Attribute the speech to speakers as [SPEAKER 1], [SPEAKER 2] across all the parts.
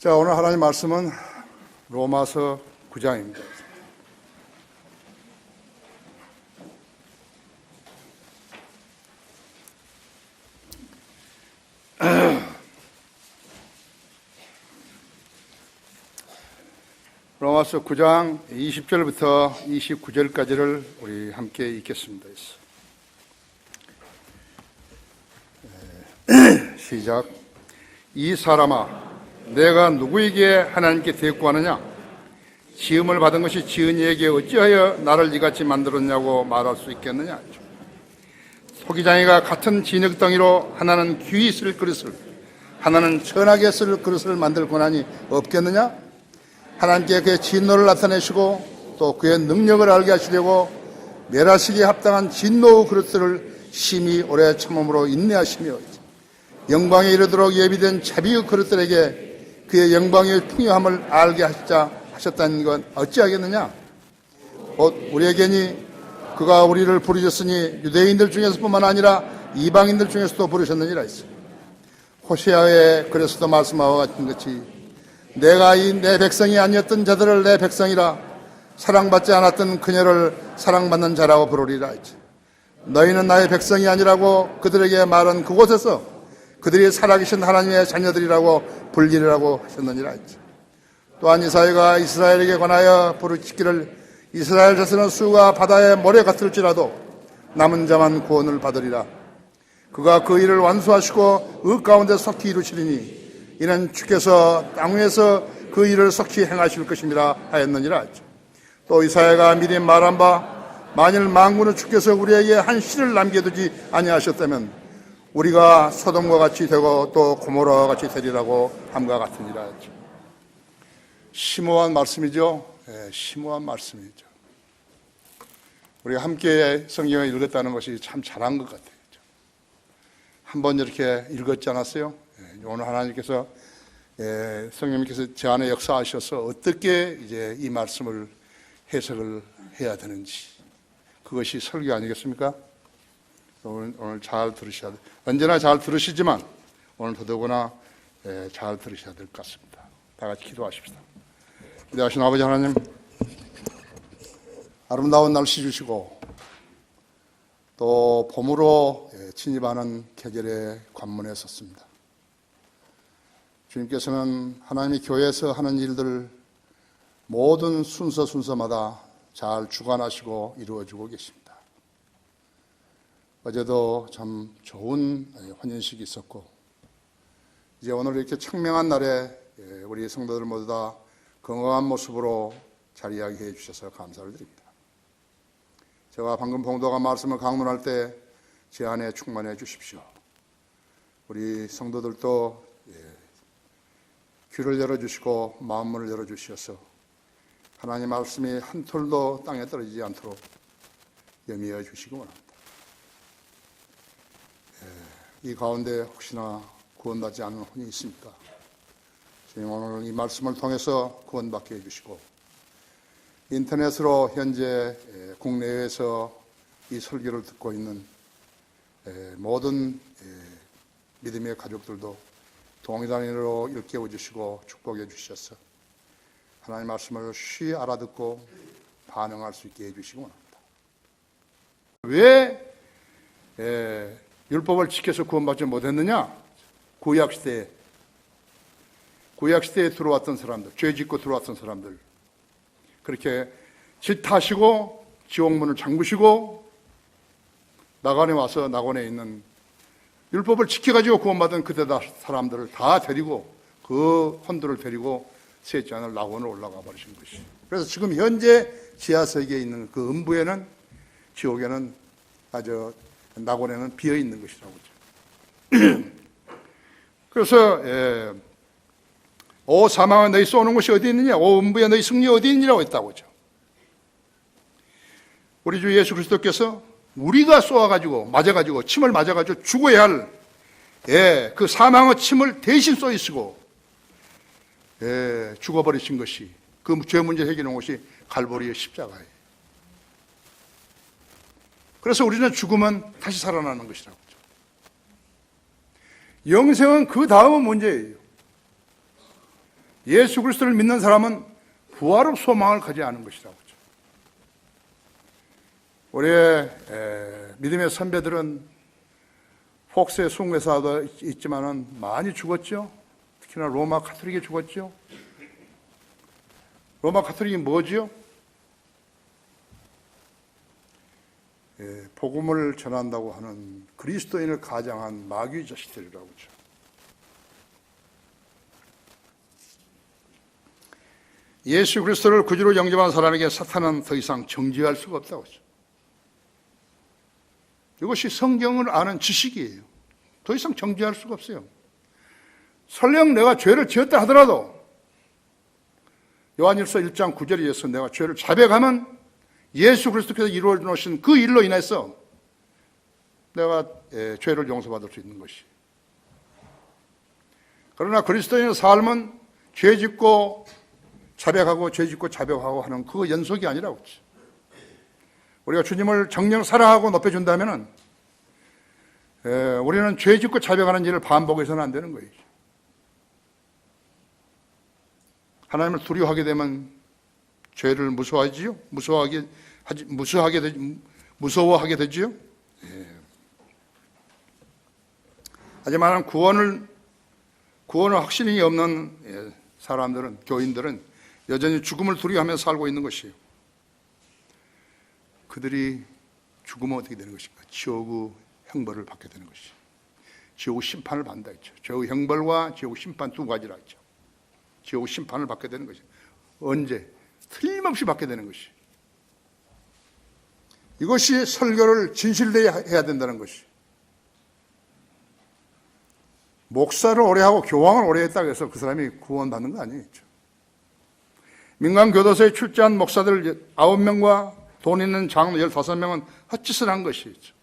[SPEAKER 1] 자, 오늘 하나님 말씀은 로마서 9장입니다. 로마서 9장 20절부터 29절까지를 우리 함께 읽겠습니다. 시작. 이 사람아, 내가 누구에게 하나님께 대꾸하느냐? 지음을 받은 것이 지은 이에게 어찌하여 나를 이같이 만들었냐고 말할 수 있겠느냐? 소기장이가 같은 진흙덩이로 하나는 귀히 쓸 그릇을, 하나는 천하게 쓸 그릇을 만들 권한이 없겠느냐? 하나님께 그의 진노를 나타내시고 또 그의 능력을 알게 하시려고 멸하시기에 합당한 진노의 그릇들을 심히 오래 참음으로 인내하시며 영광에 이르도록 예비된 자비의 그릇들에게 그의 영광의 풍요함을 알게 하시자 하셨다는 건 어찌하겠느냐? 곧 우리에게니 그가 우리를 부르셨으니 유대인들 중에서뿐만 아니라 이방인들 중에서도 부르셨느니라 했어. 호세아에 그래서도 말씀하와 같은 것이 내가 이 내 백성이 아니었던 자들을 내 백성이라 사랑받지 않았던 그녀를 사랑받는 자라고 부르리라 했지. 너희는 나의 백성이 아니라고 그들에게 말한 그곳에서 그들이 살아계신 하나님의 자녀들이라고 불리라고 하셨느니라 했지. 또한 이사야가 이스라엘에게 관하여 부르짖기를 이스라엘 자손은 수가 바다의 모래 같을지라도 남은 자만 구원을 받으리라. 그가 그 일을 완수하시고 의 가운데 속히 이루시리니 이는 주께서 땅 위에서 그 일을 속히 행하실 것입니다 하였느니라 했지. 또 이사야가 미리 말한 바 만일 만군의 주께서 우리에게 한 씨를 남겨두지 아니하셨다면 우리가 소돔과 같이 되고 또 고모라와 같이 되리라고 함과 같으니라 했죠. 심오한 말씀이죠. 네, 심오한 말씀이죠. 우리가 함께 성경을 읽었다는 것이 참 잘한 것 같아요. 한번 이렇게 읽었지 않았어요? 네, 오늘 하나님께서 성령님께서 제 안에 역사하셔서 어떻게 이제 이 말씀을 해석을 해야 되는지, 그것이 설교 아니겠습니까? 오늘 잘 들으셔야 돼요. 언제나 잘 들으시지만 오늘 더더구나 잘 들으셔야 될 것 같습니다. 다 같이 기도하십시다. 기도하신 아버지 하나님, 아름다운 날씨 주시고 또 봄으로 진입하는 계절의 관문에 섰습니다. 주님께서는 하나님의 교회에서 하는 일들 모든 순서마다 잘 주관하시고 이루어지고 계십니다. 어제도 참 좋은 환연식이 있었고 이제 오늘 이렇게 청명한 날에 우리 성도들 모두 다 건강한 모습으로 자리하게 해주셔서 감사를 드립니다. 제가 방금 봉도가 말씀을 강론할 때 제 안에 충만해 주십시오. 우리 성도들도 귀를 열어주시고 마음문을 열어주셔서 하나님 말씀이 한 톨도 땅에 떨어지지 않도록 염려해 주시기 원합니다. 이 가운데 혹시나 구원받지 않은 혼이 있습니까? 주님, 오늘 이 말씀을 통해서 구원받게 해주시고 인터넷으로 현재 국내외에서 이 설교를 듣고 있는 모든 믿음의 가족들도 동일단위로 일깨워 주시고 축복해 주셔서 하나님 말씀을 쉬 알아듣고 반응할 수 있게 해주시기 원합니다. 왜 율법을 지켜서 구원받지 못했느냐? 구약시대에 들어왔던 사람들, 죄 짓고 들어왔던 사람들, 그렇게 질타하시고 지옥문을 잠그시고 낙원에 와서 낙원에 있는 율법을 지켜가지고 구원받은 그때 사람들을 다 데리고 그 혼들을 데리고 셋째 날 낙원으로 올라가 버리신 것이. 그래서 지금 현재 지하세계에 있는 그 음부에는, 지옥에는 아주 낙원에는 비어 있는 것이라고 하죠. 그래서 오 사망아 너희 쏘는 곳이 어디 있느냐? 오 음부야 너희 승리 어디 있느냐고 했다고 하죠. 우리 주 예수 그리스도께서 우리가 쏘아가지고 맞아가지고 침을 맞아가지고 죽어야 할 그 사망의 침을 대신 쏘이시고 죽어버리신 것이, 그 죄 문제 해결한 것이 갈보리의 십자가예요. 그래서 우리는 죽으면 다시 살아나는 것이라고 하죠. 영생은 그 다음은 문제예요. 예수 그리스도를 믿는 사람은 부활의 소망을 가지 않은 것이라고 하죠. 우리의 믿음의 선배들은 폭스의 숭배사도 있지만은 많이 죽었죠. 특히나 로마 가톨릭이 죽었죠. 로마 가톨릭이 뭐죠? 복음을 전한다고 하는 그리스도인을 가장한 마귀 자식들이라고 하죠. 예수 그리스도를 구주로 영접한 사람에게 사탄은 더 이상 정죄할 수가 없다고 하죠. 이것이 성경을 아는 지식이에요. 더 이상 정죄할 수가 없어요. 설령 내가 죄를 지었다 하더라도 요한일서 1장 9절에 의해서 내가 죄를 자백하면 예수 그리스도께서 이루어 놓으신 그 일로 인해서 내가 죄를 용서받을 수 있는 것이. 그러나 그리스도인의 삶은 죄 짓고 자백하고 죄 짓고 자백하고 하는 그 연속이 아니라고 그러죠. 우리가 주님을 정녕 사랑하고 높여준다면 우리는 죄 짓고 자백하는 일을 반복해서는 안 되는 거예요. 하나님을 두려워하게 되면 죄를 무서워하지요? 무서워하게 되지요? 하지만 구원을 확신이 없는 사람들은, 교인들은 여전히 죽음을 두려워하며 살고 있는 것이에요. 그들이 죽으면 어떻게 되는 것인가? 지옥의 형벌을 받게 되는 것이죠. 지옥의 심판을 받는다 했죠. 지옥의 형벌과 지옥의 심판 두 가지라 했죠. 지옥의 심판을 받게 되는 것이죠. 언제? 틀림없이 받게 되는 것이. 이것이 설교를 진실되게 해야 된다는 것이. 목사를 오래 하고 교황을 오래 했다고 해서 그 사람이 구원받는 거 아니겠죠. 민간 교도소에 출제한 목사들 9명과 돈 있는 장로 15명은 헛짓을 한 것이죠.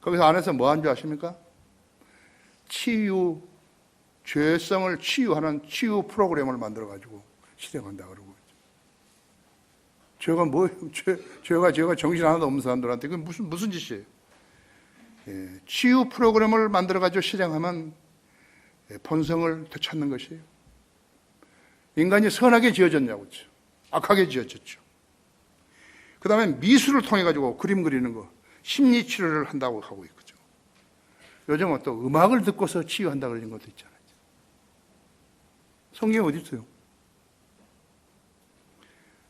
[SPEAKER 1] 거기서 안에서 뭐 한 줄 아십니까? 죄성을 치유하는 치유 프로그램을 만들어가지고 실행한다 그러고. 죄가 정신 하나도 없는 사람들한테 그게 무슨 짓이에요? 치유 프로그램을 만들어가지고 실행하면 본성을 되찾는 것이에요. 인간이 선하게 지어졌냐고, 악하게 지어졌죠. 그 다음에 미술을 통해가지고 그림 그리는 거, 심리 치료를 한다고 하고 있죠. 요즘은 또 음악을 듣고서 치유한다 그러는 것도 있잖아요. 성경에 어디 있어요?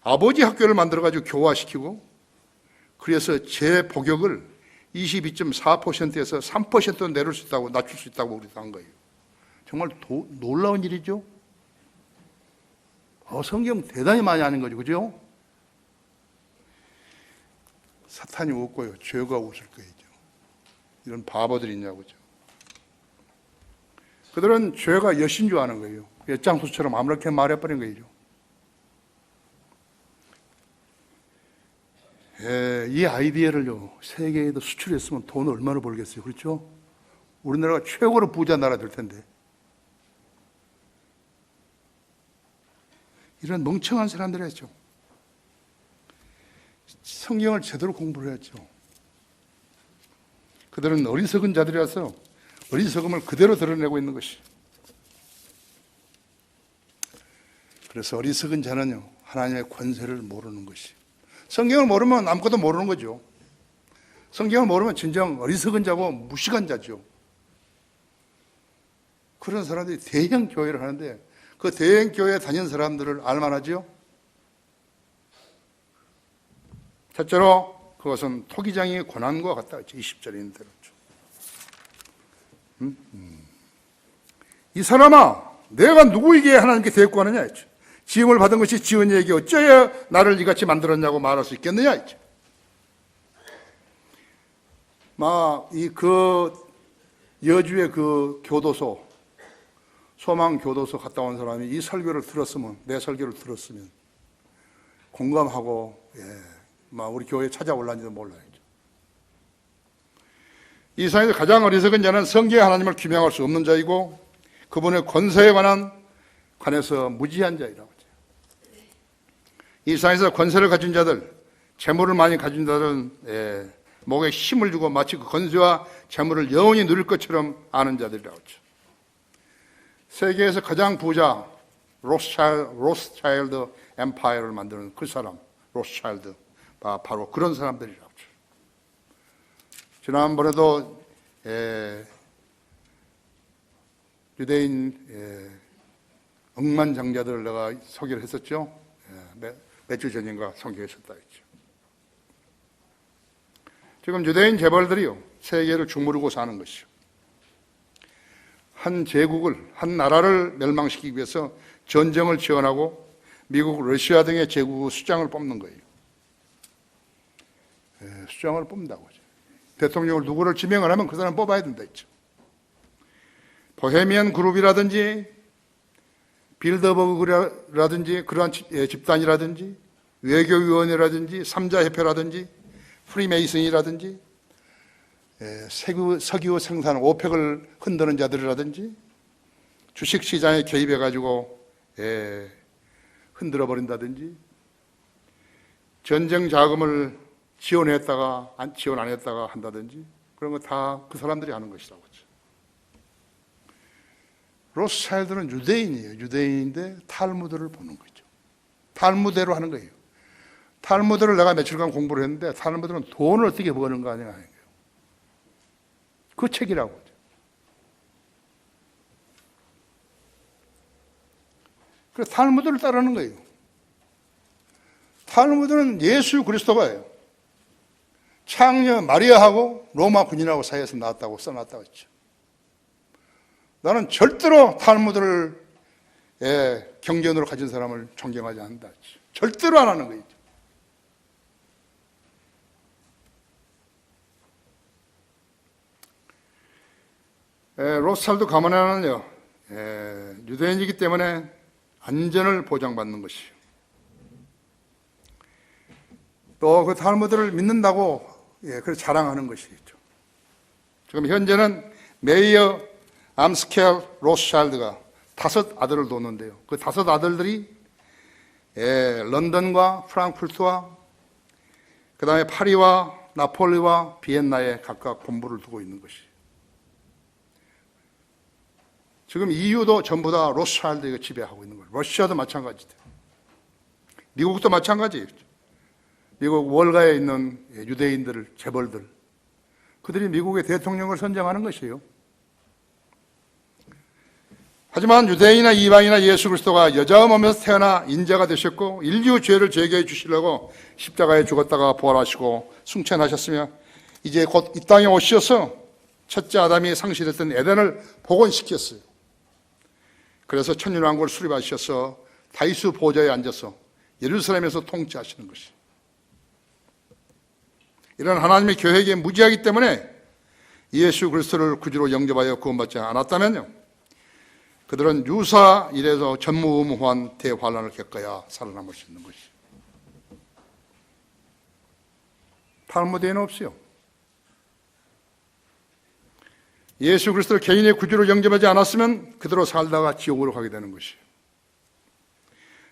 [SPEAKER 1] 아버지 학교를 만들어가지고 교화시키고, 그래서 제 복역을 22.4%에서 3%로 내릴 수 있다고, 낮출 수 있다고 우리도 한 거예요. 정말 놀라운 일이죠? 성경 대단히 많이 하는 거죠. 그죠? 사탄이 웃고요. 죄가 웃을 거예요. 이런 바보들이 있냐고죠. 그들은 죄가 여신 줄 아는 거예요. 엿장수처럼 아무렇게 말해버린 거예요. 이 아이디어를요, 세계에도 수출했으면 돈 얼마나 벌겠어요. 그렇죠? 우리나라가 최고로 부자 나라 될 텐데. 이런 멍청한 사람들이었죠. 성경을 제대로 공부를 했죠. 그들은 어리석은 자들이라서 어리석음을 그대로 드러내고 있는 것이. 그래서 어리석은 자는요, 하나님의 권세를 모르는 것이. 성경을 모르면 아무것도 모르는 거죠. 성경을 모르면 진정 어리석은 자고 무식한 자죠. 그런 사람들이 대형 교회를 하는데 그 대형 교회에 다니는 사람들을 알만하죠? 첫째로 그것은 토기장의 고난과 같다. 20절에 있는 대로. 이 사람아, 내가 누구에게 하나님께 대꾸하느냐? 지음을 받은 것이 지은 이에게 어찌하여 나를 이같이 만들었냐고 말할 수 있겠느냐? 여주의 그 교도소, 소망 교도소 갔다 온 사람이 이 설교를 들었으면, 내 설교를 들었으면 공감하고, 우리 교회에 찾아올란지도 몰라요. 이 세상에서 가장 어리석은 자는 성경의 하나님을 규명할 수 없는 자이고 그분의 권세에 관해서 무지한 자이라고 하죠. 이 세상에서 권세를 가진 자들, 재물을 많이 가진 자들은 목에 힘을 주고 마치 그 권세와 재물을 영원히 누릴 것처럼 아는 자들이라고 하죠. 세계에서 가장 부자, 로스차일드 엠파이어를 만드는 그 사람, 로스차일드, 바로 그런 사람들이라고. 지난번에도 유대인 억만장자들을 내가 소개를 했었죠. 몇 주 전인가 소개했었다 했죠. 지금 유대인 재벌들이요, 세계를 주무르고 사는 것이요. 한 제국을, 한 나라를 멸망시키기 위해서 전쟁을 지원하고 미국, 러시아 등의 제국 수장을 뽑는 거예요. 수장을 뽑는다고 하죠. 대통령을 누구를 지명을 하면 그 사람 뽑아야 된다 했죠. 보헤미안 그룹이라든지 빌더버그라든지 그러한 집단이라든지 외교위원회라든지 삼자협회라든지 프리메이슨이라든지 석유 생산 오펙을 흔드는 자들이라든지 주식시장에 개입해가지고 흔들어버린다든지 전쟁 자금을 지원했다가 지원 안 했다가 한다든지 그런 거 다 그 사람들이 하는 것이라고 하죠. 로스차일드는 유대인이에요. 유대인인데 탈무드를 보는 거죠. 탈무대로 하는 거예요. 탈무드를 내가 며칠간 공부를 했는데 탈무드는 돈을 어떻게 버는가 하는 거예요. 그 책이라고 하죠. 그래서 탈무드를 따르는 거예요. 탈무드는 예수 그리스도가예요. 창녀 마리아하고 로마 군인하고 사이에서 나왔다고 써놨다고 했죠. 나는 절대로 탈무드를 경전으로 가진 사람을 존경하지 않는다 했죠. 절대로 안 하는 거예요. 로스차일드 가문에는요, 유대인이기 때문에 안전을 보장받는 것이요. 또 그 탈무드를 믿는다고 그래서 자랑하는 것이겠죠. 지금 현재는 메이어 암스켈 로스차일드가 5 아들을 뒀는데요. 그 5 아들들이 런던과 프랑크푸르트와 그 다음에 파리와 나폴리와 비엔나에 각각 본부를 두고 있는 것이에요. 지금 EU도 전부 다 로스차일드가 지배하고 있는 거예요. 러시아도 마찬가지죠. 미국도 마찬가지예요. 미국 월가에 있는 유대인들, 재벌들, 그들이 미국의 대통령을 선정하는 것이에요. 하지만 유대인이나 이방이나 예수 그리스도가 여자 몸에서 태어나 인자가 되셨고 인류 죄를 제거해 주시려고 십자가에 죽었다가 부활하시고 승천하셨으며 이제 곧 이 땅에 오셔서 첫째 아담이 상실했던 에덴을 복원시켰어요. 그래서 천년왕국을 수립하셔서 다윗의 보좌에 앉아서 예루살렘에서 통치하시는 것이. 이런 하나님의 계획에 무지하기 때문에 예수 그리스도를 구주로 영접하여 구원받지 않았다면요, 그들은 유사 이래서 전무후무한 대환란을 겪어야 살아남을 수 있는 것이. 탈무드에는 없어요. 예수 그리스도를 개인의 구주로 영접하지 않았으면 그대로 살다가 지옥으로 가게 되는 것이에요.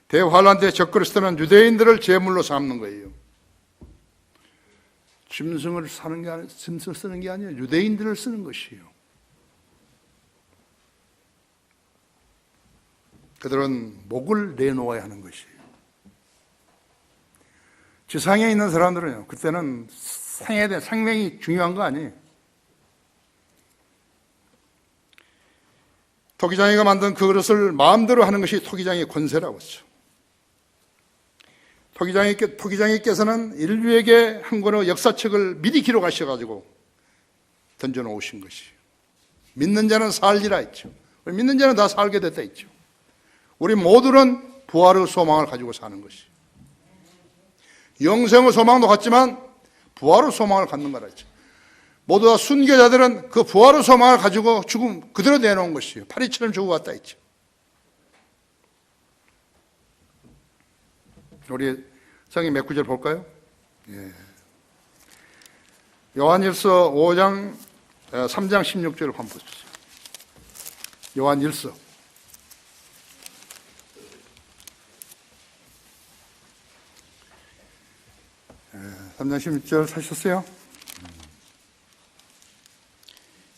[SPEAKER 1] 대환란 때 적그리스도는 유대인들을 제물로 삼는 거예요. 짐승을 쓰는 게 아니에요. 유대인들을 쓰는 것이에요. 그들은 목을 내놓아야 하는 것이에요. 지상에 있는 사람들은요, 그때는 생명이 중요한 거 아니에요. 토기장이가 만든 그 그릇을 마음대로 하는 것이 토기장의 권세라고 했죠. 토기장이께서는 인류에게 한 권의 역사책을 미리 기록하셔가지고 던져놓으신 것이에요. 믿는 자는 살리라 했죠. 믿는 자는 다 살게 됐다 했죠. 우리 모두는 부활의 소망을 가지고 사는 것이에요. 영생의 소망도 갖지만 부활의 소망을 갖는 거라 했죠. 모두 다 순교자들은 그 부활의 소망을 가지고 죽음 그대로 내놓은 것이에요. 파리처럼 죽어갔다 했죠. 우리 성경 몇 구절 볼까요? 요한일서 5장 3장 16절을 한번 보십시오. 요한일서 3장 16절 사셨어요?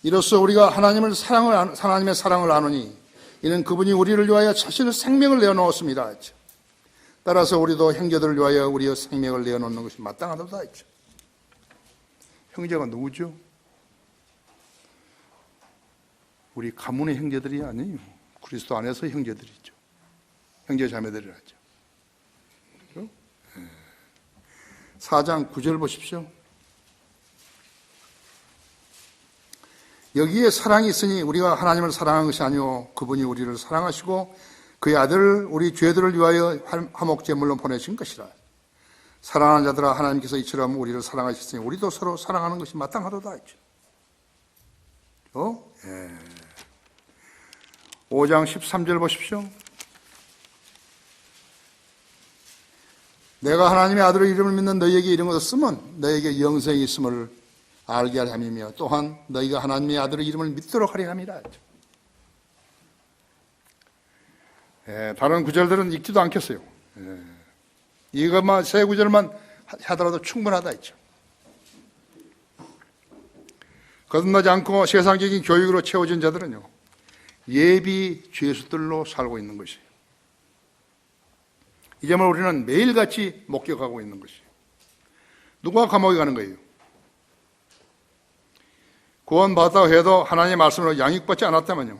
[SPEAKER 1] 이로써 우리가 하나님의 사랑을 아노니 이는 그분이 우리를 위하여 자신의 생명을 내어놓았습니다 했죠. 따라서 우리도 형제들을 위하여 우리의 생명을 내어놓는 것이 마땅하다 했죠. 형제가 누구죠? 우리 가문의 형제들이 아니에요. 그리스도 안에서 형제들이죠. 형제 자매들이라죠. 4장 9절 보십시오. 여기에 사랑이 있으니 우리가 하나님을 사랑한 것이 아니오 그분이 우리를 사랑하시고 그의 아들을 우리 죄들을 위하여 화목제물로 보내신 것이라. 사랑하는 자들아 하나님께서 이처럼 우리를 사랑하셨으니 우리도 서로 사랑하는 것이 마땅하도다 했죠. 5장 13절 보십시오. 내가 하나님의 아들의 이름을 믿는 너희에게 이런 것을 쓰면 너희에게 영생이 있음을 알게 할 함이며 또한 너희가 하나님의 아들의 이름을 믿도록 하려 함이라. 다른 구절들은 읽지도 않겠어요. 이것만 세 구절만 하더라도 충분하다 했죠. 거듭나지 않고 세상적인 교육으로 채워진 자들은요, 예비 죄수들로 살고 있는 것이에요. 이 점을 우리는 매일같이 목격하고 있는 것이에요. 누가 감옥에 가는 거예요? 구원받았다고 해도 하나님의 말씀으로 양육받지 않았다면요,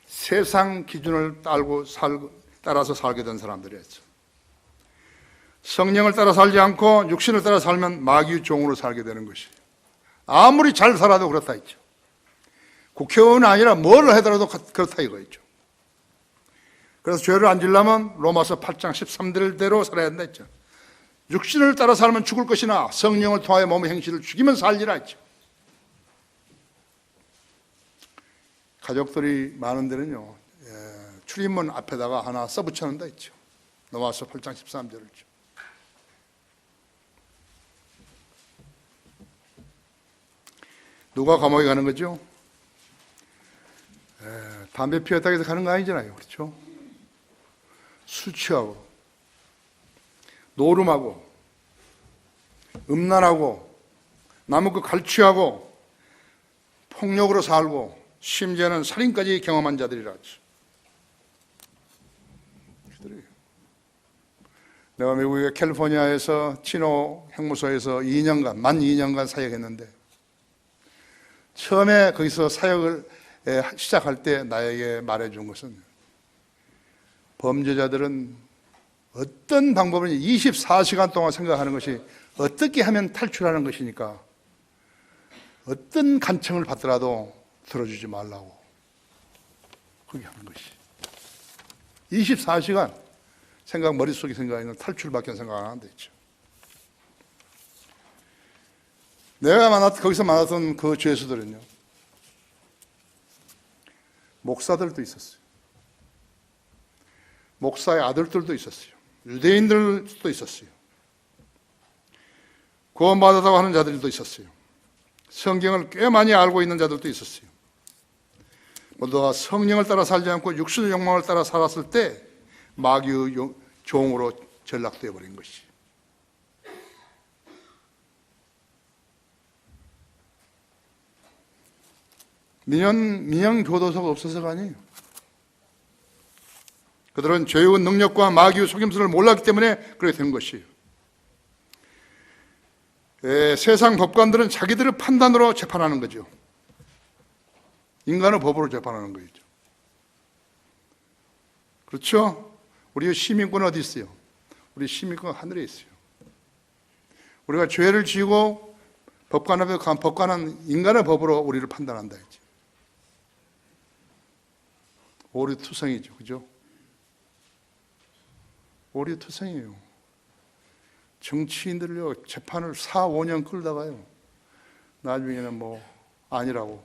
[SPEAKER 1] 세상 기준을 따라서 살게 된 사람들이었죠. 성령을 따라 살지 않고 육신을 따라 살면 마귀의 종으로 살게 되는 것이에요. 아무리 잘 살아도 그렇다 했죠. 국회의원이 아니라 뭘 하더라도 그렇다 이거였죠. 그래서 죄를 안 지려면 로마서 8장 13절대로 살아야 한다 했죠. 육신을 따라 살면 죽을 것이나 성령을 통하여 몸의 행실을 죽이면 살리라 했죠. 가족들이 많은 데는요, 출입문 앞에다가 하나 써붙여놓는다 했죠. 로마서 8장 13절을. 누가 감옥에 가는 거죠? 담배 피웠다고 해서 가는 거 아니잖아요. 그렇죠? 술 취하고, 노름하고, 음란하고, 남의 거 갈취하고, 폭력으로 살고, 심지어는 살인까지 경험한 자들이라죠. 내가 미국의 캘리포니아에서 치노 형무소에서 만 2년간 사역했는데, 처음에 거기서 사역을 시작할 때 나에게 말해준 것은, 범죄자들은 어떤 방법을 24시간 동안 생각하는 것이 어떻게 하면 탈출하는 것이니까 어떤 간청을 받더라도 들어주지 말라고 그렇게 하는 것이. 24시간 머릿속에 생각하는 탈출밖에 생각 안 한다 했죠. 내가 거기서 만났던 그 죄수들은요, 목사들도 있었어요. 목사의 아들들도 있었어요. 유대인들도 있었어요. 구원받았다고 하는 자들도 있었어요. 성경을 꽤 많이 알고 있는 자들도 있었어요. 모두가 성령을 따라 살지 않고 육신의 욕망을 따라 살았을 때 마귀의 종으로 전락되어 버린 것이. 민영 교도소가 없어서가 아니에요. 그들은 죄의 능력과 마귀의 속임수를 몰랐기 때문에 그렇게 된 것이에요. 세상 법관들은 자기들의 판단으로 재판하는 거죠. 인간의 법으로 재판하는 거죠. 그렇죠? 우리의 시민권은 어디 있어요? 우리 시민권은 하늘에 있어요. 우리가 죄를 지고 법관 앞에 간 법관은 인간의 법으로 우리를 판단한다 했지. 오류투성이죠. 그죠? 오류투성이에요. 정치인들요, 재판을 4, 5년 끌다가요, 나중에는 아니라고,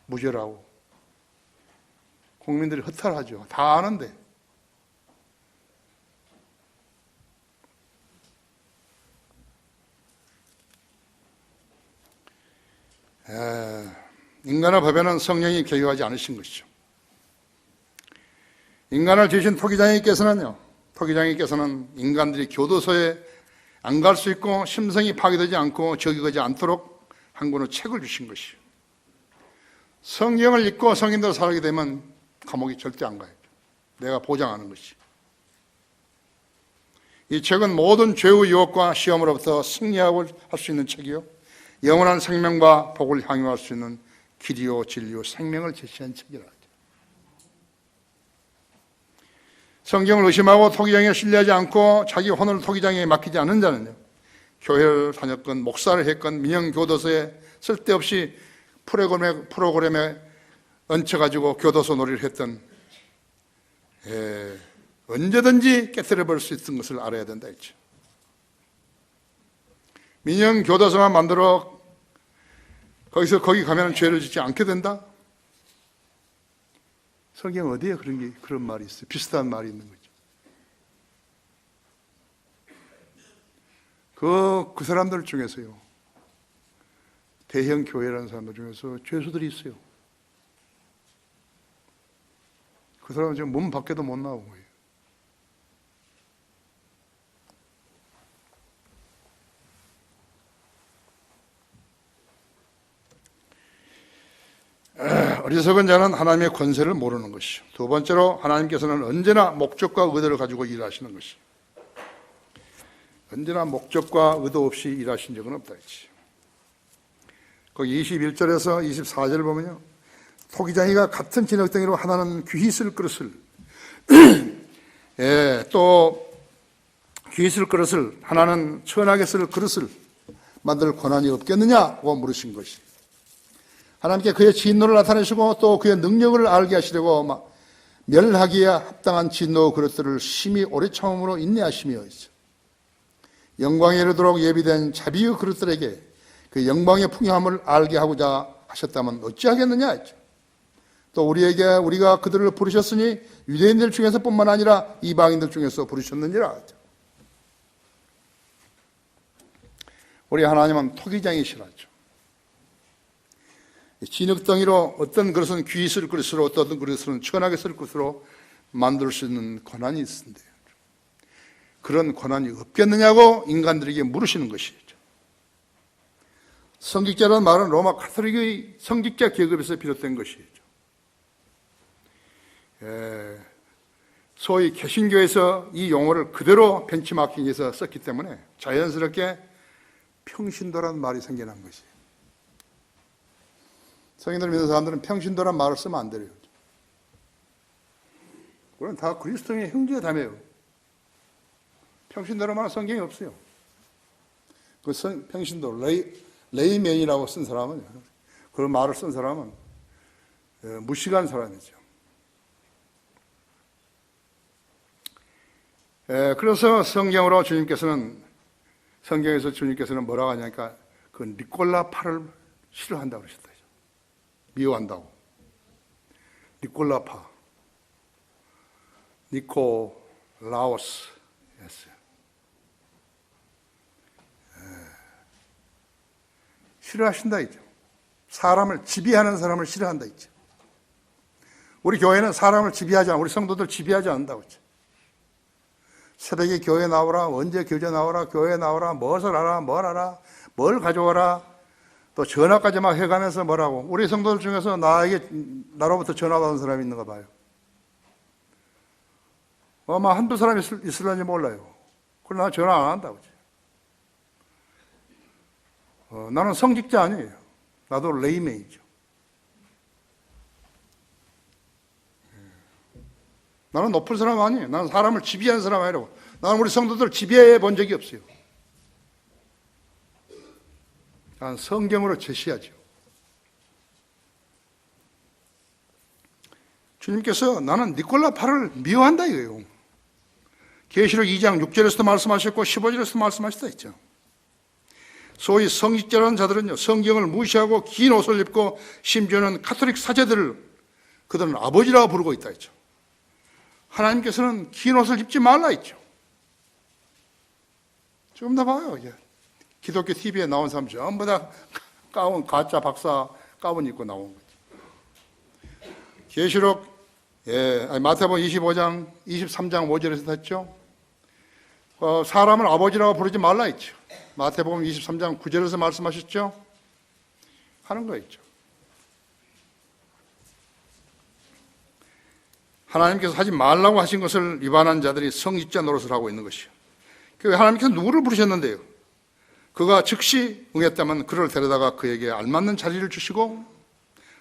[SPEAKER 1] 무죄라고. 국민들이 허탈하죠. 다 아는데. 인간의 법에는 성령이 개입하지 않으신 것이죠. 인간을 지으신 토기장님께서는 인간들이 교도소에 안 갈 수 있고 심성이 파괴되지 않고 저기가지 않도록 한 권의 책을 주신 것이에요. 성경을 읽고 성인대로 살게 되면 감옥에 절대 안 가요. 내가 보장하는 것이. 이 책은 모든 죄의 유혹과 시험으로부터 승리하고 할 수 있는 책이요, 영원한 생명과 복을 향유할 수 있는 길이요 진리요 생명을 제시한 책이라. 성경을 의심하고 토기장에 신뢰하지 않고 자기 혼을 토기장에 맡기지 않는 자는요, 교회를 다녔건 목사를 했건 민영교도소에 쓸데없이 프로그램에 얹혀가지고 교도소 놀이를 했던, 언제든지 깨뜨려버릴 수 있는 것을 알아야 된다 했죠. 민영교도소만 만들어 거기 가면 죄를 짓지 않게 된다? 성경 어디에 그런 말이 있어요? 비슷한 말이 있는 거죠. 그 사람들 중에서요, 대형 교회라는 사람들 중에서 죄수들이 있어요. 그 사람은 지금 문 밖에도 못 나오고 거예요. 어리석은 자는 하나님의 권세를 모르는 것이요, 두 번째로 하나님께서는 언제나 목적과 의도를 가지고 일하시는 것이, 언제나 목적과 의도 없이 일하신 적은 없다 했지. 거기 21절에서 24절을 보면요, 토기장이가 같은 진흙덩이로 하나는 귀히 쓸 그릇을 또 귀히 쓸 그릇을, 하나는 천하게 쓸 그릇을 만들 권한이 없겠느냐고 물으신 것이, 하나님께 그의 진노를 나타내시고 또 그의 능력을 알게 하시려고 멸하기에 합당한 진노 그릇들을 심히 오래 참음으로 인내하시며 있어. 영광에 이르도록 예비된 자비의 그릇들에게 그 영광의 풍요함을 알게 하고자 하셨다면 어찌하겠느냐 했죠. 또 우리가 그들을 부르셨으니 유대인들 중에서 뿐만 아니라 이방인들 중에서 부르셨느니라 했죠. 우리 하나님은 토기장이시라죠. 진흙덩이로 어떤 그릇은 귀히 쓸 그릇으로, 어떤 그릇은 천하게 쓸 그릇으로 만들 수 있는 권한이 있는데, 그런 권한이 없겠느냐고 인간들에게 물으시는 것이죠. 성직자라는 말은 로마 가톨릭의 성직자 계급에서 비롯된 것이죠. 소위 개신교에서 이 용어를 그대로 벤치마킹해서 썼기 때문에 자연스럽게 평신도라는 말이 생겨난 것이에요. 성인들 믿는 사람들은 평신도란 말을 쓰면 안 돼요. 그건 다 그리스도인의 형제의 담이에요. 평신도란 말은 성경에 없어요. 그 평신도, 레이맨이라고 쓴 사람은, 그런 말을 쓴 사람은 무식한 사람이죠. 그래서 성경에서 주님께서는 뭐라고 하냐니까, 그 니콜라파를 싫어한다고 그러셨다. 미워한다고. 니콜라파, 니콜라오스 였어요. 싫어하신다 했죠. 사람을 지배하는 사람을 싫어한다 했죠. 우리 교회는 사람을 지배하지 않아, 우리 성도들 지배하지 않는다고 했죠. 새벽에 교회 나오라, 언제 교제 나오라, 교회 나오라, 무엇을 알아, 뭘 알아, 뭘 가져와라, 또 전화까지 막 해가면서 뭐라고. 우리 성도들 중에서 나로부터 전화 받은 사람이 있는가 봐요. 아마 한두 사람 있을런지 몰라요. 그러나 나 전화 안 한다고. 나는 성직자 아니에요. 나도 레이맨이죠. 나는 높은 사람 아니에요. 나는 사람을 지배하는 사람 아니라고. 나는 우리 성도들 지배해 본 적이 없어요. 난 성경으로 제시하죠. 주님께서 나는 니콜라파를 미워한다 이거예요. 계시록 2장 6절에서도 말씀하셨고 15절에서도 말씀하셨다 했죠. 소위 성직자라는 자들은요, 성경을 무시하고 긴 옷을 입고 심지어는 가톨릭 사제들을 그들은 아버지라고 부르고 있다 했죠. 하나님께서는 긴 옷을 입지 말라 했죠. 조금 더 봐요. 이제 기독교 TV에 나온 사람 전부 다 가짜 박사 가운 입고 나온 거죠. 계시록, 마태복음 25장, 23장 5절에서 했죠. 사람을 아버지라고 부르지 말라 했죠. 마태복음 23장 9절에서 말씀하셨죠. 하는 거 있죠. 하나님께서 하지 말라고 하신 것을 위반한 자들이 성직자 노릇을 하고 있는 것이요. 하나님께서 누구를 부르셨는데요? 그가 즉시 응했다면 그를 데려다가 그에게 알맞는 자리를 주시고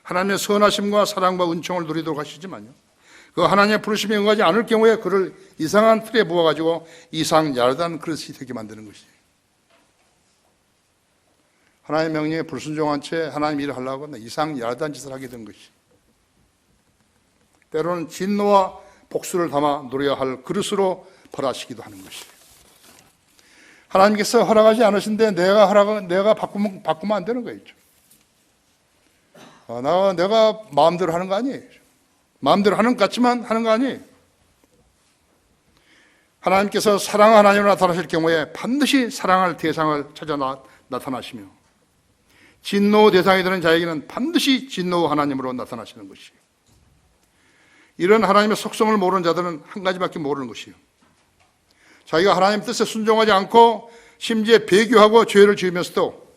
[SPEAKER 1] 하나님의 선하심과 사랑과 은총을 누리도록 하시지만요, 그 하나님의 부르심에 응하지 않을 경우에 그를 이상한 틀에 부어가지고 이상 야릇한 그릇이 되게 만드는 것이에요. 하나님의 명령에 불순종한 채 하나님 일을 하려고 하면 이상 야릇한 짓을 하게 된 것이, 때로는 진노와 복수를 담아 누려야 할 그릇으로 벌하시기도 하는 것이에요. 하나님께서 허락하지 않으신데 내가 바꾸면 안 되는 거예요. 내가 마음대로 하는 거 아니에요. 마음대로 하는 것 같지만 하는 거 아니에요. 하나님께서 사랑 하나님으로 나타나실 경우에 반드시 사랑할 대상을 찾아 나타나시며 진노 대상이 되는 자에게는 반드시 진노 하나님으로 나타나시는 것이에요. 이런 하나님의 속성을 모르는 자들은 한 가지밖에 모르는 것이에요. 자기가 하나님 뜻에 순종하지 않고 심지어 배교하고 죄를 지으면서도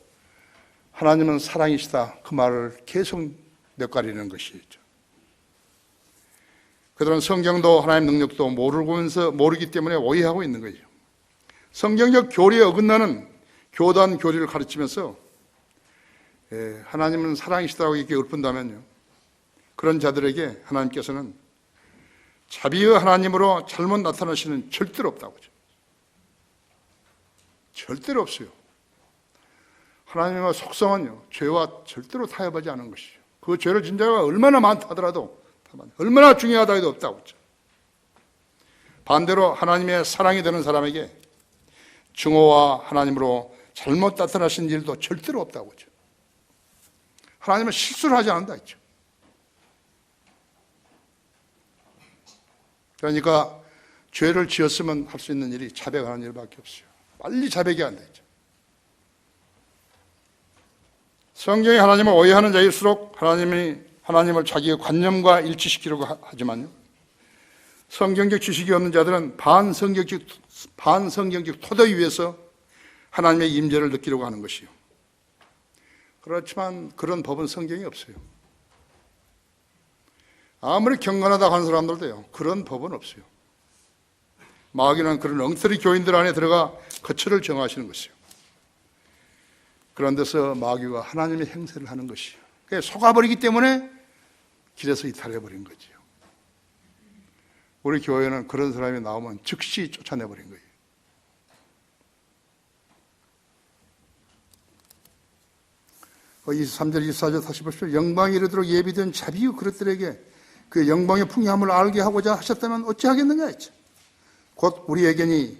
[SPEAKER 1] 하나님은 사랑이시다, 그 말을 계속 뇌까리는 것이죠. 그들은 성경도 하나님 능력도 모르기 때문에 오해하고 있는 거죠. 성경적 교리에 어긋나는 교단 교리를 가르치면서 하나님은 사랑이시다고 이렇게 읊은다면요, 그런 자들에게 하나님께서는 자비의 하나님으로 잘못 나타나시는 절대로 없다고 하죠. 절대로 없어요. 하나님의 속성은요, 죄와 절대로 타협하지 않은 것이죠. 그 죄를 진 자가 얼마나 많다 하더라도, 얼마나 중요하다 해도 없다고 하죠. 반대로 하나님의 사랑이 되는 사람에게 증오와 하나님으로 잘못 나타나신 일도 절대로 없다고 하죠. 하나님은 실수를 하지 않는다 했죠. 그러니까 죄를 지었으면 할 수 있는 일이 자백하는 일밖에 없어요. 빨리 자백이 안 되죠. 성경이 하나님을 오해하는 자일수록 하나님을 자기의 관념과 일치시키려고 하지만요, 성경적 지식이 없는 자들은 반성경적 토대 위에서 하나님의 임재를 느끼려고 하는 것이요. 그렇지만 그런 법은 성경에 없어요. 아무리 경건하다고 하는 사람들도요, 그런 법은 없어요. 마귀는 그런 엉터리 교인들 안에 들어가 거처를 정하시는 것이요. 그런 데서 마귀가 하나님의 행세를 하는 것이요. 속아버리기 때문에 길에서 이탈해버린 거지요. 우리 교회는 그런 사람이 나오면 즉시 쫓아내버린 거예요. 그 23절, 24절 다시 보십시오. 영광이 이르도록 예비된 자비의 그릇들에게 그 영광의 풍요함을 알게 하고자 하셨다면 어찌하겠느냐 했죠. 곧 우리에게니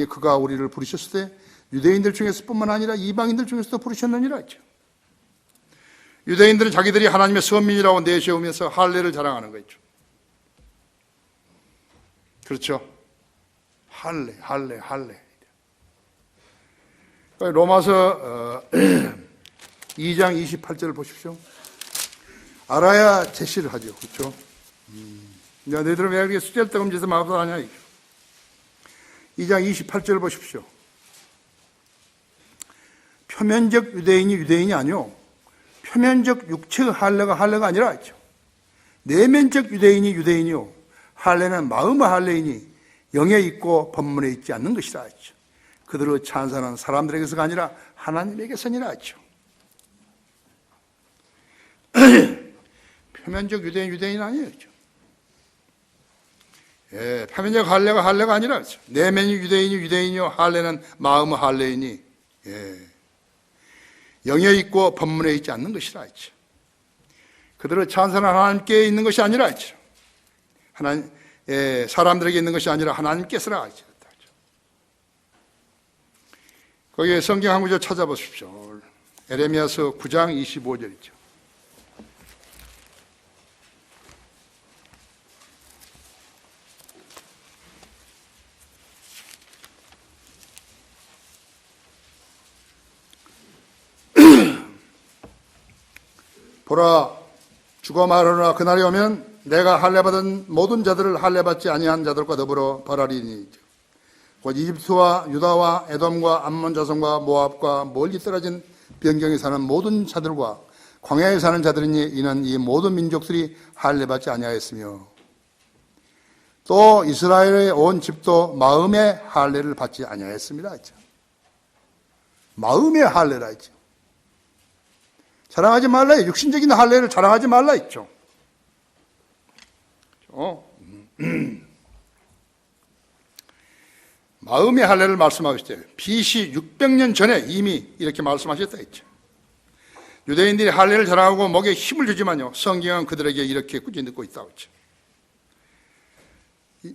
[SPEAKER 1] 그가 우리를 부르셨을 때 유대인들 중에서 뿐만 아니라 이방인들 중에서도 부르셨느니라 했죠. 유대인들은 자기들이 하나님의 선민이라고 내세우면서 할례를 자랑하는 거죠. 그렇죠? 할례. 로마서 2장 28절을 보십시오. 알아야 제시를 하죠. 그렇죠? 야, 너희들은 왜 이렇게 수절떡음 짓을 마음대로 하냐. 2장 28절을 보십시오. 표면적 유대인이 아니요, 표면적 육체의 할례가 아니라 했죠. 내면적 유대인이요, 할례는 마음의 할례이니 영에 있고 법문에 있지 않는 것이라 했죠. 그들의 찬사는 사람들에게서가 아니라 하나님에게서니라 했죠. 표면적 유대인 아니에요. 예, 표면적 할례가 아니라 내면이 유대인이요, 할례는 마음의 할례이니 영에 있고 법문에 있지 않는 것이라 했죠. 그들의 찬사는 하나님께 있는 것이 아니라 했죠. 사람들에게 있는 것이 아니라 하나님께서라 했죠. 거기에 성경 한 구절 찾아보십시오. 에레미야서 9장 25절이죠. 보라, 주가 말하노라. 그날이 오면 내가 할례받은 모든 자들을 할례받지 아니한 자들과 더불어 벌하리니, 곧 이집트와 유다와 에돔과 암몬 자손과 모압과 멀리 떨어진 변경에 사는 모든 자들과 광야에 사는 자들이니, 이는 이 모든 민족들이 할례받지 아니하였으며 또 이스라엘의 온 집도 마음의 할례를 받지 아니하였습니다 했죠. 마음의 할례라 했죠. 자랑하지 말라, 육신적인 할례를 자랑하지 말라 했죠. 마음의 할례를 말씀하셨어요. BC 600년 전에 이미 이렇게 말씀하셨다 했죠. 유대인들이 할례를 자랑하고 목에 힘을 주지만요, 성경은 그들에게 이렇게 꾸짖고 듣고 있다고 했죠.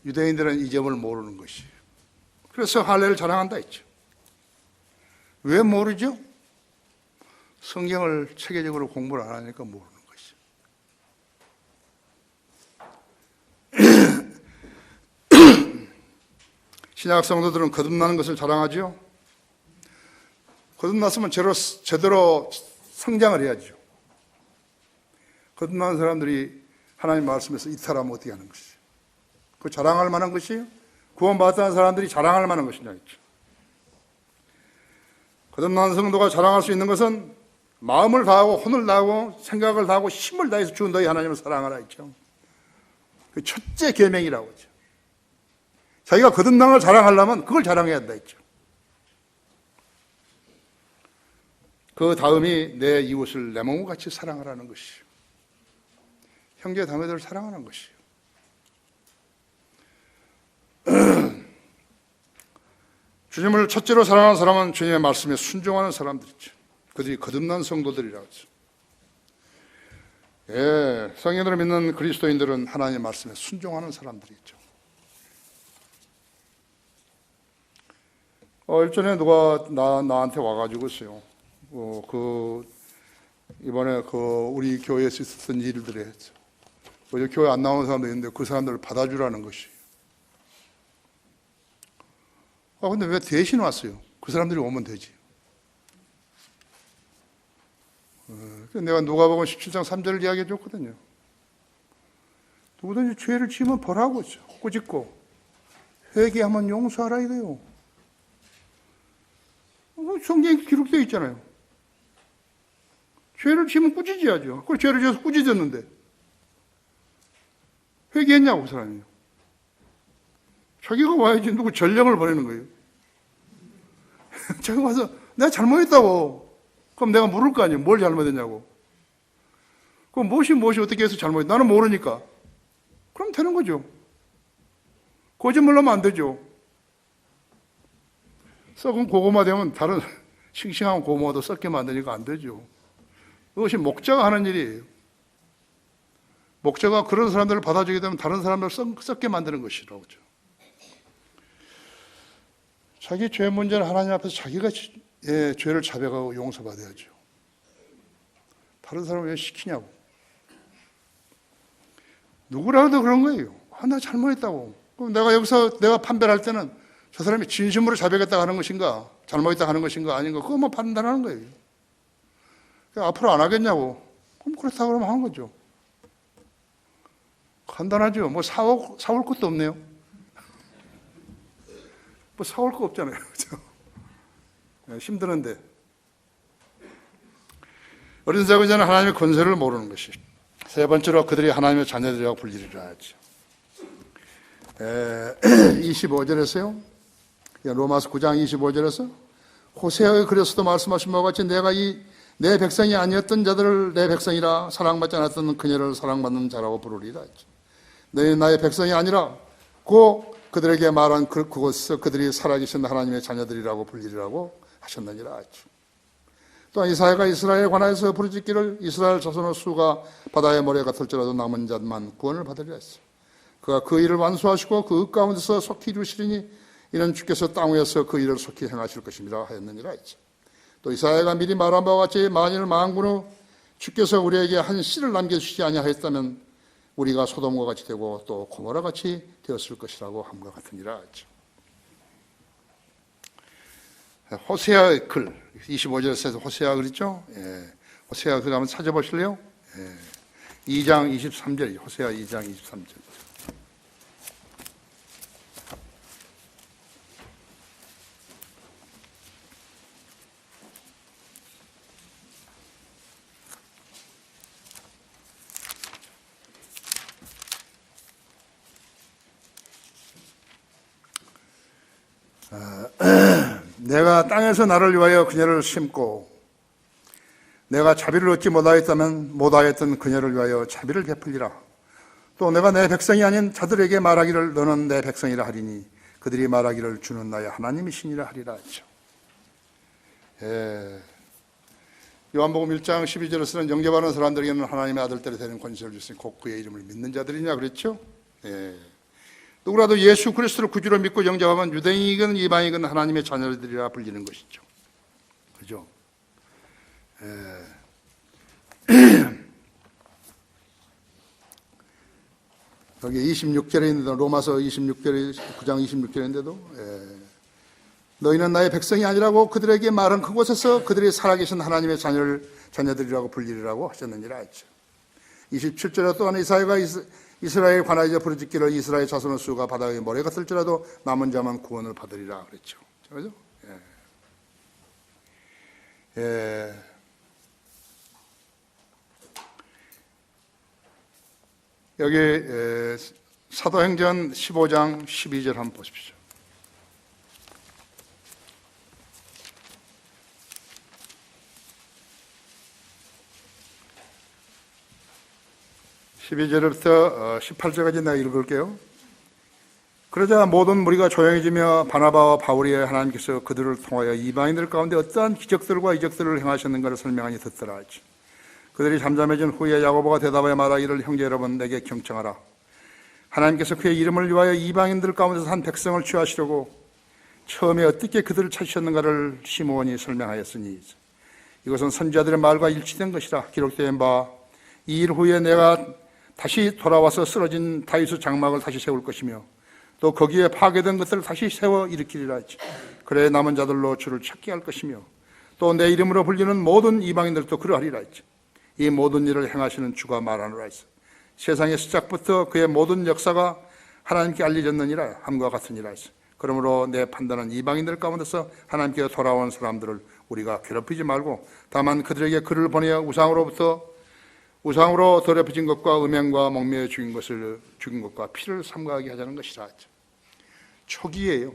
[SPEAKER 1] 유대인들은 이 점을 모르는 것이에요. 그래서 할례를 자랑한다 했죠. 왜 모르죠? 성경을 체계적으로 공부를 안 하니까 모르는 것이죠. 신약 성도들은 거듭나는 것을 자랑하죠. 거듭났으면 제대로 성장을 해야죠. 거듭나는 사람들이 하나님 말씀에서 이탈하면 어떻게 하는 것이죠? 그 자랑할 만한 것이에요? 구원받았다는 사람들이 자랑할 만한 것이냐 했죠. 거듭난 성도가 자랑할 수 있는 것은 마음을 다하고 혼을 다하고 생각을 다하고 힘을 다해서 주 너희 하나님을 사랑하라 했죠. 그 첫째 계명이라고 하죠. 자기가 거듭난 걸 자랑하려면 그걸 자랑해야 한다 했죠. 그 다음이 내 이웃을 내 몸과 같이 사랑하라는 것이요. 형제 자매들을 사랑하는 것이요. 주님을 첫째로 사랑하는 사람은 주님의 말씀에 순종하는 사람들이죠. 그들이 거듭난 성도들이라고 하죠. 예, 성령으로 믿는 그리스도인들은 하나님의 말씀에 순종하는 사람들이죠. 일전에 누가 나한테 와가지고 있어요. 이번에 우리 교회에서 있었던 일들에 어제 교회 안 나오는 사람도 있는데 그 사람들을 받아주라는 것이. 근데 왜 대신 왔어요? 그 사람들이 오면 되지. 내가 누가복음 17장 3절을 이야기해 줬거든요. 누구든지 죄를 지으면 벌하고 꾸짖고 회개하면 용서하라 이거요. 성경에 기록되어 있잖아요. 죄를 지으면 꾸짖어야죠. 그걸 죄를 지어서 꾸짖었는데 회개했냐고 그 사람이요. 자기가 와야지 누구 전령을 보내는 거예요. 자기가 와서 내가 잘못했다고. 그럼 내가 물을 거 아니에요. 뭘 잘못했냐고. 그럼 무엇이 어떻게 해서 잘못했 나는 모르니까. 그럼 되는 거죠. 거짓말로 하면 안 되죠. 썩은 고구마 되면 다른 싱싱한 고구마도 썩게 만드니까 안 되죠. 그것이 목자가 하는 일이에요. 목자가 그런 사람들을 받아주게 되면 다른 사람들을 썩게 만드는 것이라고 하죠. 자기 죄 문제는 하나님 앞에서 자기가 죄를 자백하고 용서받아야죠. 다른 사람을 왜 시키냐고. 누구라도 그런 거예요. 나 잘못했다고. 그럼 내가 여기서 내가 판별할 때는 저 사람이 진심으로 자백했다고 하는 것인가, 잘못했다고 하는 것인가 아닌가, 그것만 판단하는 거예요. 앞으로 안 하겠냐고. 그럼 그렇다고 그러면 하는 거죠. 간단하죠. 뭐 사올 것도 없네요. 뭐 사올 거 없잖아요. 그렇죠? 힘드는데. 어린 자고 전에 하나님의 권세를 모르는 것이. 세 번째로 그들이 하나님의 자녀들이라고 불리리라 하죠. 25절에서요. 로마서 9장 25절에서 호세아의 글에서도 말씀하신 바와 같이 내가 내 백성이 아니었던 자들을 내 백성이라 사랑받지 않았던 그녀를 사랑받는 자라고 부르리라 했죠. 너희 나의 백성이 아니라 그들에게 말한 그곳에서 그들이 살아계신 하나님의 자녀들이라고 불리리라고 하셨느니라 했죠. 또한 이사야가 이스라엘에 관하여서 부르짖기를 이스라엘 자손의 수가 바다의 모래 같을지라도 남은 자만 구원을 받으리라 했어요. 그가 그 일을 완수하시고 그 가운데서 속히 이루시리니 이는 주께서 땅 위에서 그 일을 속히 행하실 것입니다 하였느니라 했죠. 또 이사야가 미리 말한 바와 같이 만일 망군 후 주께서 우리에게 한 씨를 남겨주시지 아니하였다면 우리가 소돔과 같이 되고 또 고모라 같이 되었을 것이라고 함과 같으니라 했죠. 호세아의 글 25절에서 호세아 글 있죠. 호세아 글 한번 찾아보실래요? 2장 23절 호세아 2장 23절. 내가 땅에서 나를 위하여 그녀를 심고 내가 자비를 얻지 못하였던 그녀를 위하여 자비를 베풀리라. 또 내가 내 백성이 아닌 자들에게 말하기를 너는 내 백성이라 하리니 그들이 말하기를 주는 나의 하나님이시니라 하리라 했죠. 요한복음 1장 12절에 쓰는 영접하는 사람들에게는 하나님의 아들들이 되는 권세를 주시니 곧 그의 이름을 믿는 자들이냐 그랬죠. 누구라도 예수 그리스도를 구주로 믿고 영접하면 유대인이건 이방이건 하나님의 자녀들이라 불리는 것이죠. 그죠? 여기 26절에 있는데 로마서 26절에 9장 26절인데도 너희는 나의 백성이 아니라고 그들에게 말한 그곳에서 그들이 살아계신 하나님의 자녀들이라고 불리리라고 하셨느니라 했죠. 27절에 또한 이사야가 이스라엘에 관하여 부르짖기를 이스라엘 자손의 수가 바다의 모래 같을지라도 남은 자만 구원을 받으리라 그랬죠. 그렇죠? 여기 사도행전 15장 12절 한번 보십시오. (12절부터) 18절까지 내가 읽을게요. 그러자 모든 무리가 조용해지며 바나바와 바울이 하나님께서 그들을 통하여 이방인들 가운데 어떠한 기적들과 이적들을 행하셨는가를 설명하니 듣더라 하지. 그들이 잠잠해진 후에 야고보가 대답하여 말하기를 형제 여러분 내게 경청하라. 하나님께서 그의 이름을 위하여 이방인들 가운데서 한 백성을 취하시려고 처음에 어떻게 그들을 찾으셨는가를 시므온이 설명하였으니 이것은 선지자들의 말과 일치된 것이라. 기록된 바 이 일 후에 내가 다시 돌아와서 쓰러진 다윗의 장막을 다시 세울 것이며 또 거기에 파괴된 것들을 다시 세워 일으키리라 했지. 그래 남은 자들로 주를 찾게 할 것이며 또 내 이름으로 불리는 모든 이방인들도 그러하리라 했지. 이 모든 일을 행하시는 주가 말하노라 했어. 세상의 시작부터 그의 모든 역사가 하나님께 알려졌느니라 함과 같으니라 했어. 그러므로 내 판단은 이방인들 가운데서 하나님께 돌아온 사람들을 우리가 괴롭히지 말고 다만 그들에게 글을 보내어 우상으로 더럽혀진 것과 음행과 목매어 죽인 것과 피를 삼가하게 하자는 것이라 했죠. 초기에요.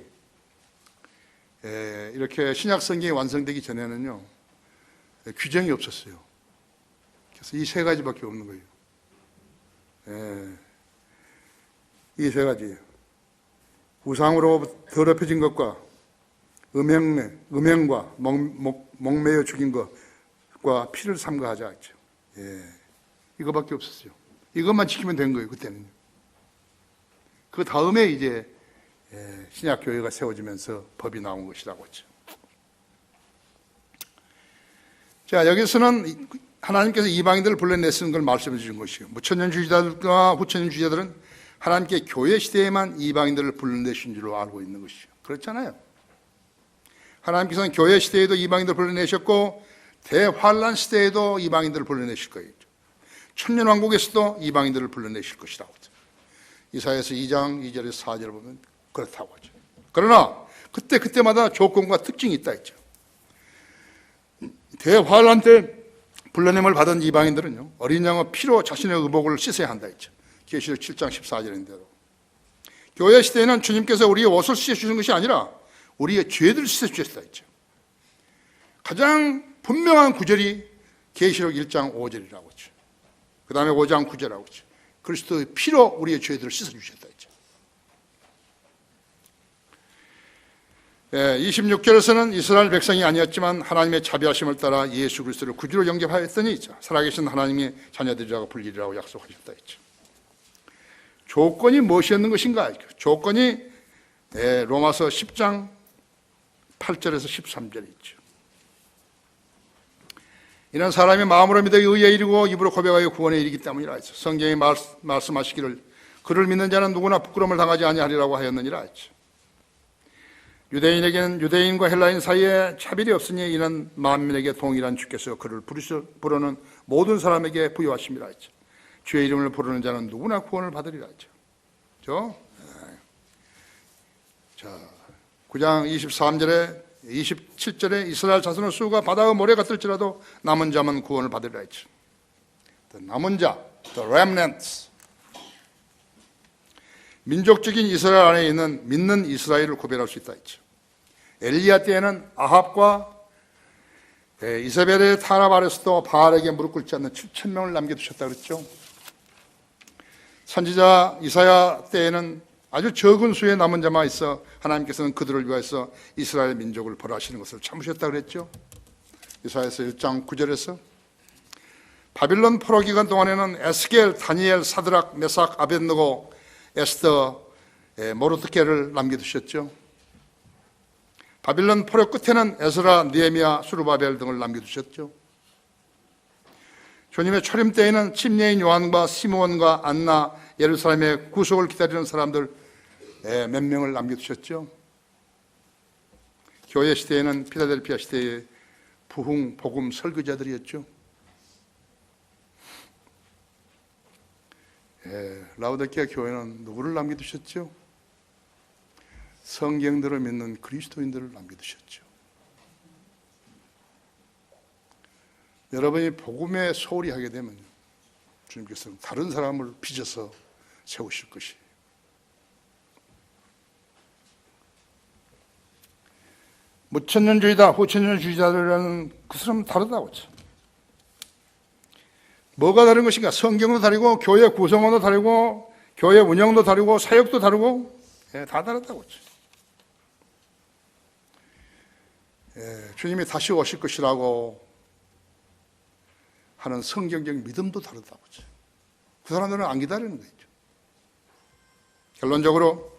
[SPEAKER 1] 이렇게 신약 성경이 완성되기 전에는요 규정이 없었어요. 그래서 이 세 가지밖에 없는 거예요. 이 세 가지예요. 우상으로 더럽혀진 것과 음행과 목매어 죽인 것과 피를 삼가하자 했죠. 이거밖에 없었어요. 이것만 지키면 된 거예요, 그때는. 그 다음에 이제 신약 교회가 세워지면서 법이 나온 것이라고 했죠. 자, 여기서는 하나님께서 이방인들을 불러내시는 걸 말씀해 주신 것이요. 무천년주의자들과 후천년주의자들은 하나님께 교회 시대에만 이방인들을 불러내신 줄로 알고 있는 것이죠. 그렇잖아요. 하나님께서는 교회 시대에도 이방인들을 불러내셨고 대환란 시대에도 이방인들을 불러내실 거예요. 천년왕국에서도 이방인들을 불러내실 것이라고 하죠. 이사야서 2장 2절에서 4절을 보면 그렇다고 하죠. 그러나 그때마다 조건과 특징이 있다 했죠. 대환란 때 불러냄을 받은 이방인들은요 어린 양의 피로 자신의 의복을 씻어야 한다 했죠. 계시록 7장 14절인데도 교회 시대에는 주님께서 우리의 옷을 씻어주신 것이 아니라 우리의 죄들을 씻어주셨다 했죠. 가장 분명한 구절이 계시록 1장 5절이라고 했죠. 그 다음에 5장 9절이라고 했죠. 그리스도의 피로 우리의 죄들을 씻어주셨다 했죠. 26절에서는 이스라엘 백성이 아니었지만 하나님의 자비하심을 따라 예수 그리스도를 구주로 영접하였더니 살아계신 하나님의 자녀들이라고 불리리라고 약속하셨다 했죠. 조건이 무엇이었는 것인가? 조건이 로마서 10장 8절에서 13절에 있죠. 이는 사람이 마음으로 믿어 의에 이르고 입으로 고백하여 구원에 이르기 때문이라 했죠. 성경이 말씀하시기를 그를 믿는 자는 누구나 부끄러움을 당하지 아니하리라고 하였느니라 했죠. 유대인에게는 유대인과 헬라인 사이에 차별이 없으니 이는 만민에게 동일한 주께서 그를 부르는 모든 사람에게 부여하심이라 했죠. 주의 이름을 부르는 자는 누구나 구원을 받으리라 했죠. 그렇죠? 자, 9장 23절에 27절에 이스라엘 자손의 수가 바다의 모래 같을지라도 남은 자만 구원을 받으리라 했죠. 남은 자, the remnants. 민족적인 이스라엘 안에 있는 믿는 이스라엘을 구별할 수 있다 했죠. 엘리야 때에는 아합과 이세벨의 탄압 아래서도 바알에게 무릎 꿇지 않는 7,000명을 남겨두셨다 그랬죠. 선지자 이사야 때에는 아주 적은 수의 남은 자만 있어 하나님께서는 그들을 위하여서 이스라엘 민족을 벌하시는 것을 참으셨다 그랬죠. 이사야서 1장 9절에서 바빌론 포로 기간 동안에는 에스겔, 다니엘, 사드락, 메삭, 아벳느고, 에스더, 모르드케를 남겨두셨죠. 바빌론 포로 끝에는 에스라, 느헤미야, 수르바벨 등을 남겨두셨죠. 주님의 초림 때에는 침례인 요한과 시므온과 안나, 예루살렘의 구속을 기다리는 사람들 몇 명을 남겨두셨죠. 교회 시대에는 필라델피아 시대의 부흥, 복음 설교자들이었죠. 라오디게아 교회는 누구를 남겨두셨죠? 성경들을 믿는 그리스도인들을 남겨두셨죠. 여러분이 복음에 소홀히 하게 되면 주님께서는 다른 사람을 빚어서 세우실 것이에요. 무천년주의다, 후천년주의자들이라는 그 사람은 다르다고 했죠. 뭐가 다른 것인가? 성경도 다르고 교회 구성원도 다르고 교회 운영도 다르고 사역도 다르고 다 다르다고 했죠. 주님이 다시 오실 것이라고 하는 성경적 믿음도 다르다고 했죠. 그 사람들은 안 기다리는 거죠. 결론적으로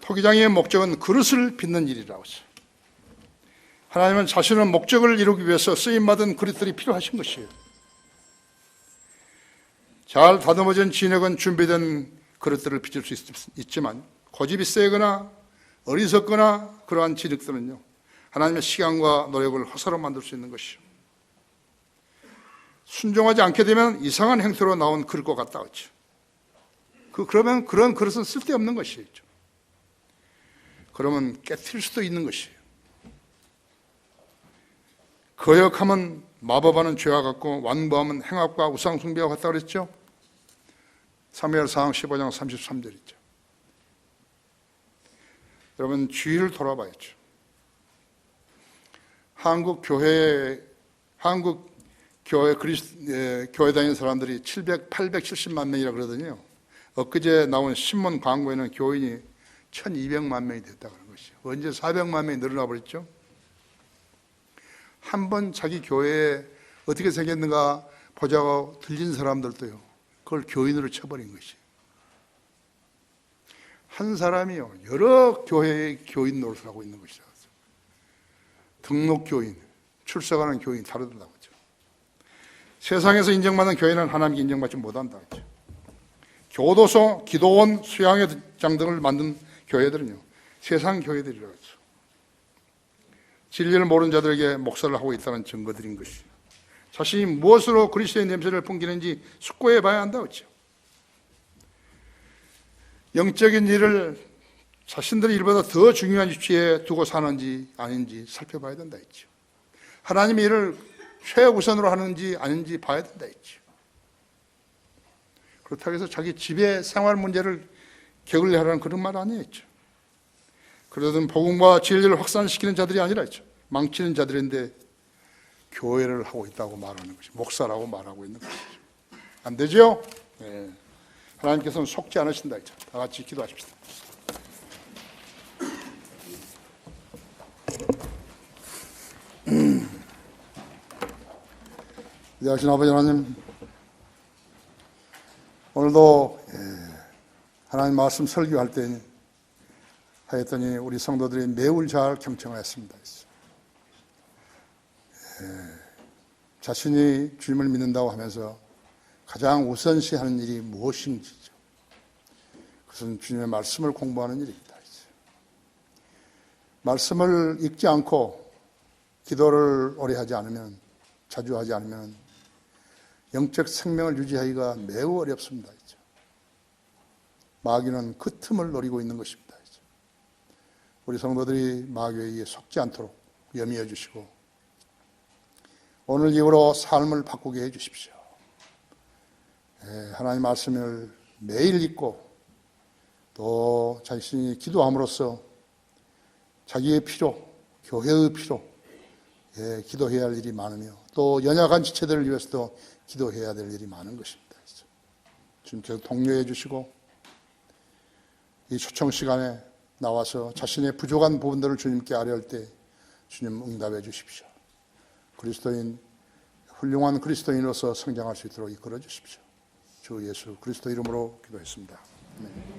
[SPEAKER 1] 토기장의 목적은 그릇을 빚는 일이라고 했죠. 하나님은 자신의 목적을 이루기 위해서 쓰임받은 그릇들이 필요하신 것이에요. 잘 다듬어진 진흙은 준비된 그릇들을 빚을 수 있지만 고집이 세거나 어리석거나 그러한 진흙들은요, 하나님의 시간과 노력을 허사로 만들 수 있는 것이죠. 순종하지 않게 되면 이상한 행태로 나온 그릇과 같다 했죠. 그러면 그런 그릇은 쓸데없는 것이죠. 그러면 깨트릴 수도 있는 것이에요. 거역하면 마법하는 죄와 같고 완고함은 행악과 우상숭배와 같다 그랬죠. 사무엘상 15장 33절이죠. 여러분 주의를 돌아봐야죠. 한국 교회 교회 다니는 사람들이 870만 명이라 그러더니요. 엊그제 나온 신문 광고에는 교인이 1200만 명이 됐다 그런 것이죠. 언제 400만 명이 늘어나 버렸죠? 한번 자기 교회에 어떻게 생겼는가 보자고 들린 사람들도요, 그걸 교인으로 쳐버린 것이에요. 한 사람이요, 여러 교회의 교인 노릇을 하고 있는 것이죠. 등록 교인, 출석하는 교인 다르다고 하죠. 세상에서 인정받는 교회는 하나님께 인정받지 못한다고 하죠. 교도소, 기도원, 수양회장 등을 만든 교회들은요, 세상 교회들이라고 하죠. 진리를 모르는 자들에게 목사를 하고 있다는 증거들인 것이죠. 자신이 무엇으로 그리스도의 냄새를 풍기는지 숙고해 봐야 한다고 했죠. 영적인 일을 자신들의 일보다 더 중요한 위치에 두고 사는지 아닌지 살펴봐야 된다 했죠. 하나님의 일을 최우선으로 하는지 아닌지 봐야 된다 했죠. 그렇다고 해서 자기 집의 생활 문제를 게을리하라는 그런 말 아니었죠. 그러든 복음과 진리를 확산시키는 자들이 아니라 했죠. 망치는 자들인데 교회를 하고 있다고 말하는 것이, 목사라고 말하고 있는 것이죠. 안 되죠? 네. 하나님께서는 속지 않으신다 했죠. 다 같이 기도하십시다. 위대하신 아버지 하나님, 오늘도 하나님 말씀 설교할 때 하였더니 우리 성도들이 매우 잘 경청을 했습니다. 자신이 주님을 믿는다고 하면서 가장 우선시하는 일이 무엇인지죠. 그것은 주님의 말씀을 공부하는 일입니다. 말씀을 읽지 않고 기도를 오래 하지 않으면, 자주 하지 않으면 영적 생명을 유지하기가 매우 어렵습니다. 마귀는 그 틈을 노리고 있는 것입니다. 우리 성도들이 마귀에 의해 속지 않도록 염려해 주시고 오늘 이후로 삶을 바꾸게 해 주십시오. 하나님 말씀을 매일 읽고 또 자신이 기도함으로써
[SPEAKER 2] 자기의 필요, 교회의 필요, 기도해야 할 일이 많으며 또 연약한 지체들을 위해서도 기도해야 될 일이 많은 것입니다. 주님께서 독려해 주시고 이 초청 시간에 나와서 자신의 부족한 부분들을 주님께 아뢰할 때 주님 응답해 주십시오. 그리스도인, 훌륭한 그리스도인으로서 성장할 수 있도록 이끌어 주십시오. 주 예수 그리스도 이름으로 기도했습니다. 아멘.